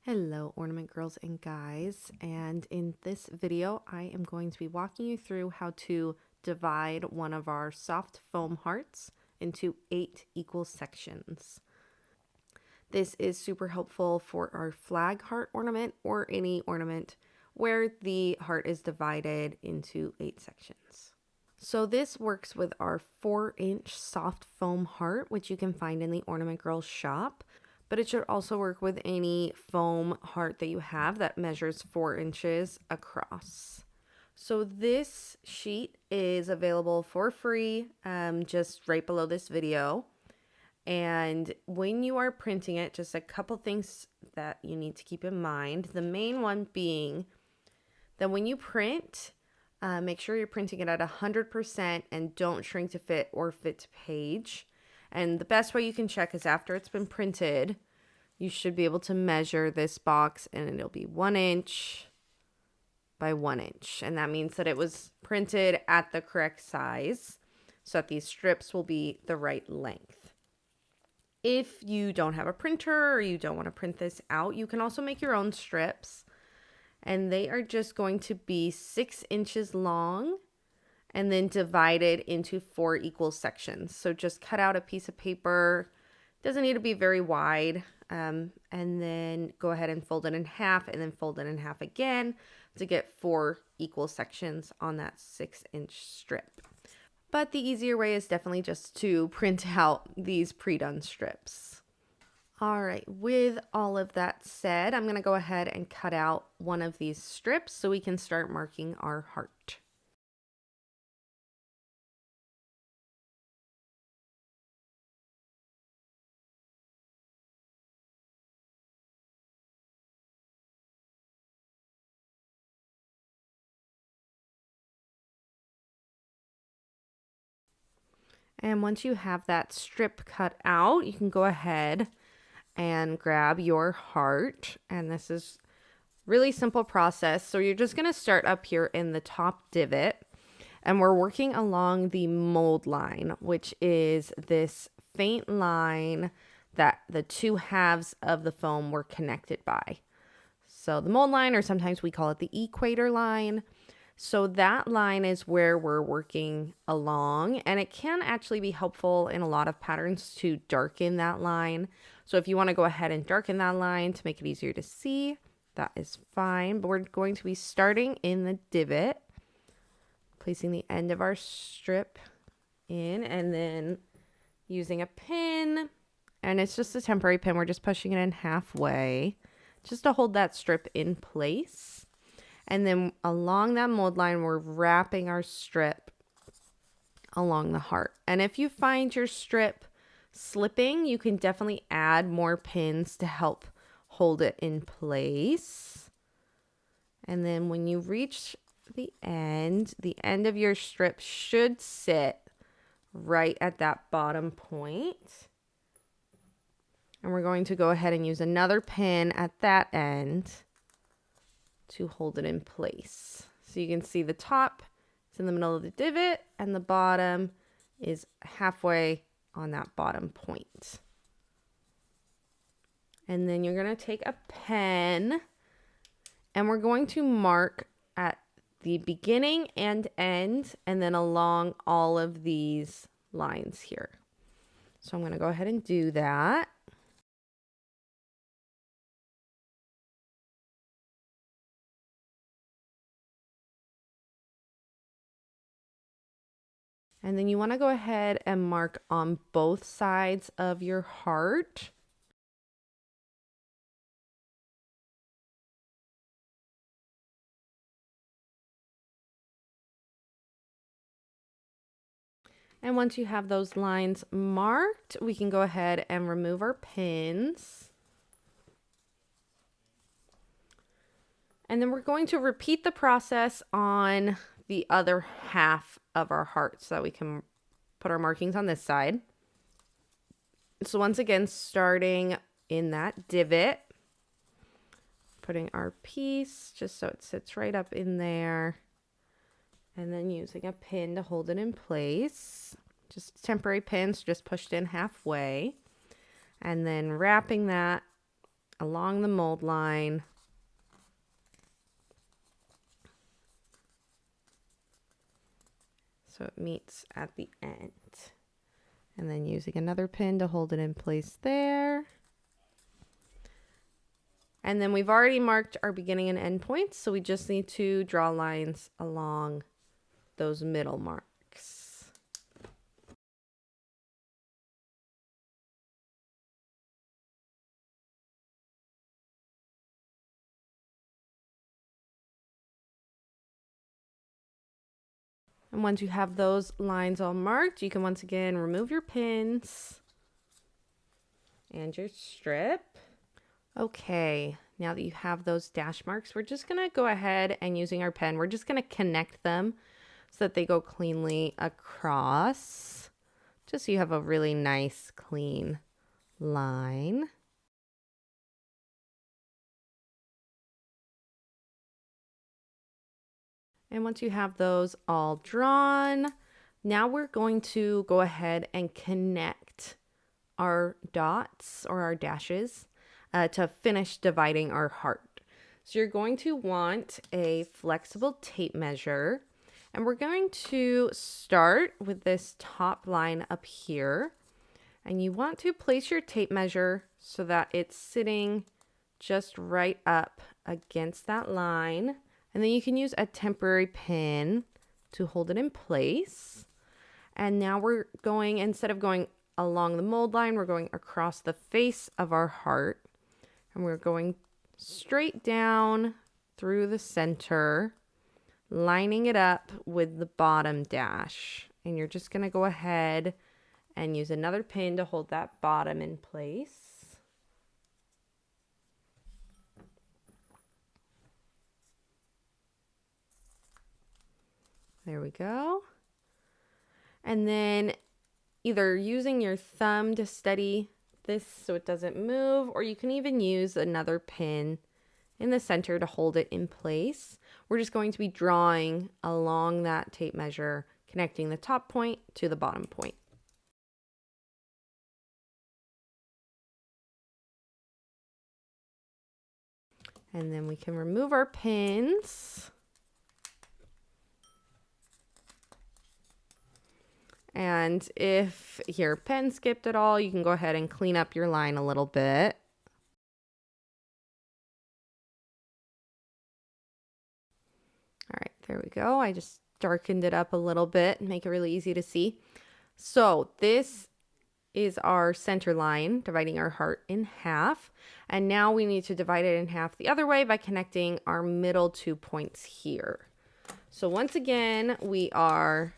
Hello ornament girls and guys, and in this video I am going to be walking you through how to divide one of our soft foam hearts into 8 equal sections. This is super helpful for our flag heart ornament or any ornament where the heart is divided into 8 sections. So this works with our 4-inch soft foam heart, which you can find in the Ornament Girls shop. But it should also work with any foam heart that you have that measures 4 inches across. So this sheet is available for free just right below this video. And when you are printing it, just a couple things that you need to keep in mind. The main one being that when you print, make sure you're printing it at 100% and don't shrink to fit or fit to page. And the best way you can check is after it's been printed, you should be able to measure this box and it'll be 1 inch by 1 inch. And that means that it was printed at the correct size so that these strips will be the right length. If you don't have a printer or you don't want to print this out, you can also make your own strips. And they are just going to be 6 inches long and then divided into 4 equal sections. So just cut out a piece of paper. Doesn't need to be very wide. And then go ahead and fold it in half and then fold it in half again to get 4 equal sections on that 6-inch strip. But the easier way is definitely just to print out these pre-done strips. All right, with all of that said, I'm going to go ahead and cut out one of these strips so we can start marking our heart. And once you have that strip cut out, you can go ahead and grab your heart. And this is really simple process. So you're just going to start up here in the top divot. And we're working along the mold line, which is this faint line that the 2 halves of the foam were connected by. So the mold line, or sometimes we call it the equator line. So that line is where we're working along, and it can actually be helpful in a lot of patterns to darken that line. So if you want to go ahead and darken that line to make it easier to see, that is fine. But we're going to be starting in the divot, placing the end of our strip in, and then using a pin, and it's just a temporary pin. We're just pushing it in halfway just to hold that strip in place. And then along that mold line, we're wrapping our strip along the heart. And if you find your strip slipping, you can definitely add more pins to help hold it in place. And then when you reach the end of your strip should sit right at that bottom point. And we're going to go ahead and use another pin at that end to hold it in place. So you can see the top is in the middle of the divot and the bottom is halfway on that bottom point. And then you're going to take a pen and we're going to mark at the beginning and end and then along all of these lines here. So I'm going to go ahead and do that. And then you want to go ahead and mark on both sides of your heart. And once you have those lines marked, we can go ahead and remove our pins. And then we're going to repeat the process on the other half of our heart so that we can put our markings on this side. So once again, starting in that divot, putting our piece just so it sits right up in there, and then using a pin to hold it in place. Just temporary pins, just pushed in halfway, and then wrapping that along the mold line. So it meets at the end. And then using another pin to hold it in place there. And then we've already marked our beginning and end points, so we just need to draw lines along those middle marks. And once you have those lines all marked, you can once again remove your pins and your strip. Okay, now that you have those dash marks, we're just gonna go ahead and using our pen, we're just gonna connect them so that they go cleanly across, just so you have a really nice clean line. And once you have those all drawn, now we're going to go ahead and connect our dots or our dashes to finish dividing our heart. So you're going to want a flexible tape measure, and we're going to start with this top line up here, and you want to place your tape measure so that it's sitting just right up against that line, and then you can use a temporary pin to hold it in place. And now we're going, instead of going along the mold line, we're going across the face of our heart, and we're going straight down through the center, lining it up with the bottom dash. And you're just going to go ahead and use another pin to hold that bottom in place. There we go. And then either using your thumb to steady this so it doesn't move, or you can even use another pin in the center to hold it in place. We're just going to be drawing along that tape measure, connecting the top point to the bottom point. And then we can remove our pins. And if your pen skipped at all, you can go ahead and clean up your line a little bit. All right, there we go. I just darkened it up a little bit and make it really easy to see. So this is our center line, dividing our heart in half. And now we need to divide it in half the other way by connecting our middle 2 points here. So once again, we are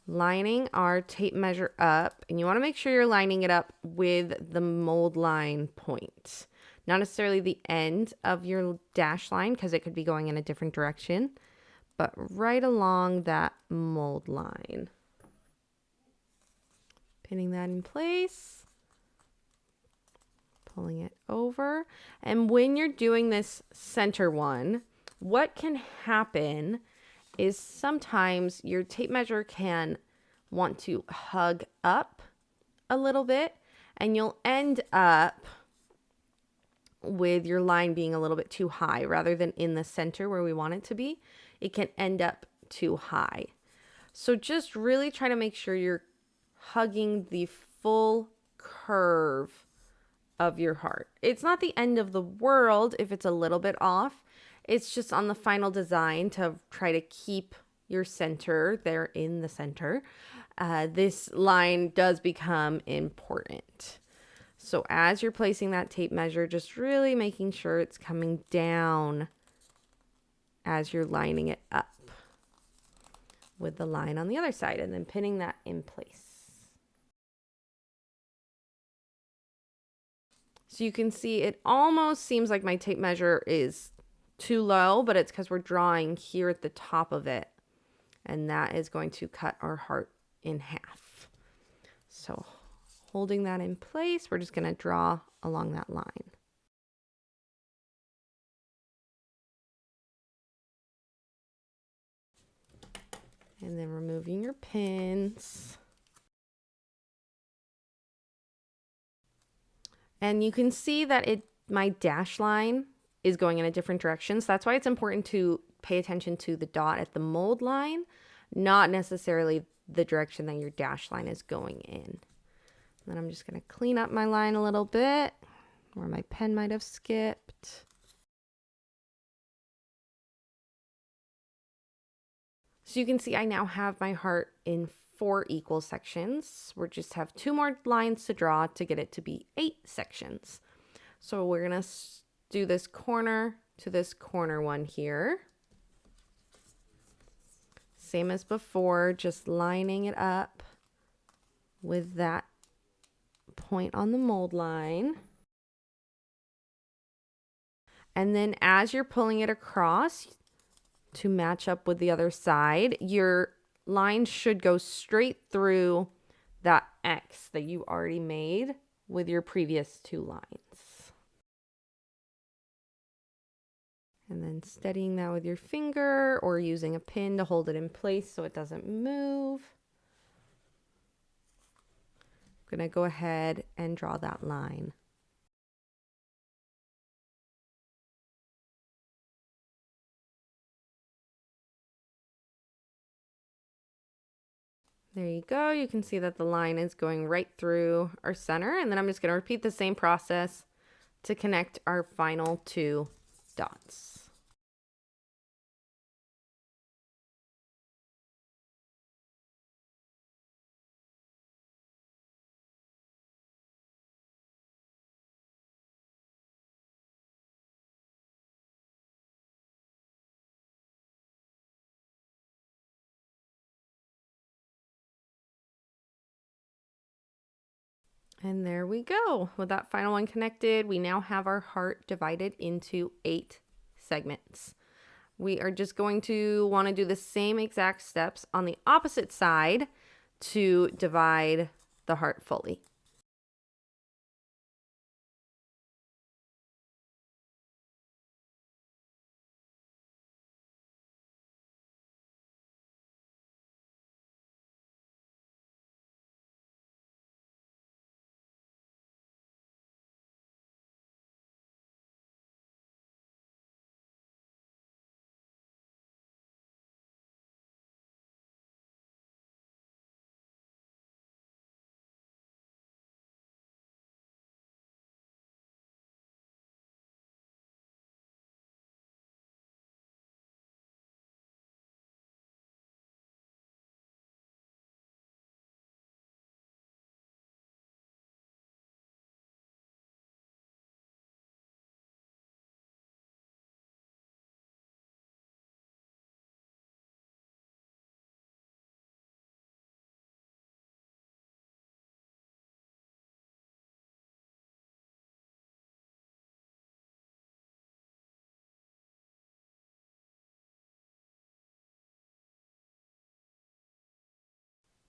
lining our tape measure up, and you want to make sure you're lining it up with the mold line point, not necessarily the end of your dash line because it could be going in a different direction, but right along that mold line. Pinning that in place, pulling it over. And when you're doing this center one, what can happen is sometimes your tape measure can want to hug up a little bit, and you'll end up with your line being a little bit too high rather than in the center where we want it to be. It can end up too high. So just really try to make sure you're hugging the full curve of your heart. It's not the end of the world if it's a little bit off. It's just on the final design to try to keep your center there in the center. This line does become important. So as you're placing that tape measure, just really making sure it's coming down as you're lining it up with the line on the other side, and then pinning that in place. So you can see it almost seems like my tape measure is too low, but it's because we're drawing here at the top of it, and that is going to cut our heart in half. So holding that in place, we're just going to draw along that line. And then removing your pins. And you can see that it my dash line is going in a different direction. So that's why it's important to pay attention to the dot at the mold line, not necessarily the direction that your dash line is going in. Then I'm just going to clean up my line a little bit where my pen might have skipped. So you can see I now have my heart in 4 equal sections. We just have 2 more lines to draw to get it to be 8 sections. So we're going to do this corner to this corner one here. Same as before, just lining it up with that point on the mold line. And then as you're pulling it across to match up with the other side, your line should go straight through that X that you already made with your previous 2 lines. And then steadying that with your finger or using a pin to hold it in place so it doesn't move. I'm going to go ahead and draw that line. There you go. You can see that the line is going right through our center. And then I'm just going to repeat the same process to connect our final 2 dots. And there we go. With that final one connected, we now have our heart divided into 8 segments. We are just going to want to do the same exact steps on the opposite side to divide the heart fully.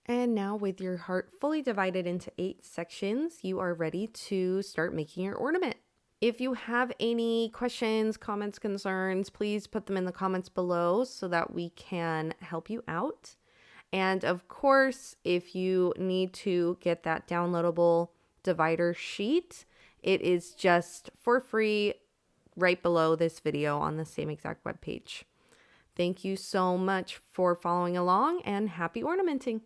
And now with your heart fully divided into 8 sections, you are ready to start making your ornament. If you have any questions, comments, concerns, please put them in the comments below so that we can help you out. And of course, if you need to get that downloadable divider sheet, it is just for free right below this video on the same exact webpage. Thank you so much for following along and happy ornamenting.